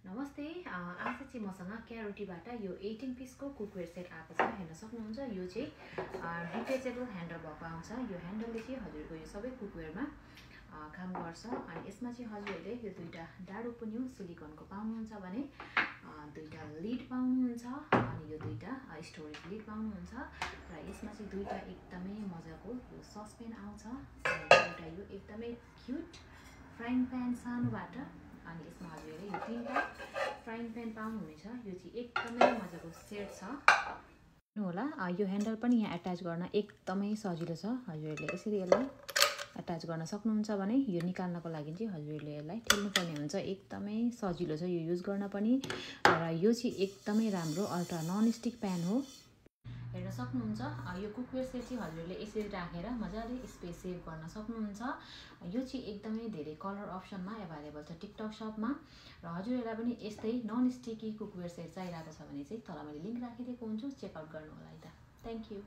नमस्ते आज चाहिँ मसँग क्यारोटीबाट यो 18 पिसको कुकवेयर सेट आएको छ हेर्न सक्नुहुन्छ। यो चाहिँ डिटेचेबल ह्यान्डल भएको आउँछ। यो ह्यान्डलले चाहिँ हजुरको यो सबै कुकवेयरमा काम गर्छ। अनि यसमा चाहिँ हजुरहरूले यो दुईटा डाडु पुन्यु सिलिकनको पाउनुहुन्छ भने दुईटा लिड पाउनुहुन्छ अनि यो दुईटा स्टोरेज लिड पाउनुहुन्छ। र यसमा चाहिँ दुईटा एकदमै मजाको यो ससपेन आउँछ अनि एउटा यो एकदमै क्युट फ्राइङ प्यान सानोबाट अनि यसमा हजुरले यो तीनटा फ्राइङ प्यान पाउनुहुनेछ। यो चाहिँ एकदमै मजाको सेट छ होला। यो ह्यान्डल पनि यहाँ एट्याच गर्न एकदमै सजिलो छ। हजुरहरूले यसरी यसलाई एट्याच गर्न सक्नुहुन्छ भने यो निकाल्नको लागि चाहिँ हजुरहरूले यसलाई ठेल्नुपर्ने हुन्छ। एकदमै सजिलो छ यो युज गर्न पनि। र यो चाहिँ एकदमै राम्रो अल्ट्रा नन स्टिक प्यान हो। हेर्न सक्नुहुन्छ यो कुकवेयर सेट चाहिँ हजुरहरूले यसरी राखेर मजाले स्पेस सेभ गर्न सक्नुहुन्छ। यो चाहिँ एकदमै धेरै कलर अप्सनमा एभाइलेबल छ टिकटक सपमा। र हजुरहरूलाई पनि यस्तै नन स्टिकी कुकवेयर सेट चाहिरहेको छ भने चाहिँ तल मैले लिङ्क राखिदिएको हुन्छु, चेकआउट गर्नु होला है त। Thank you.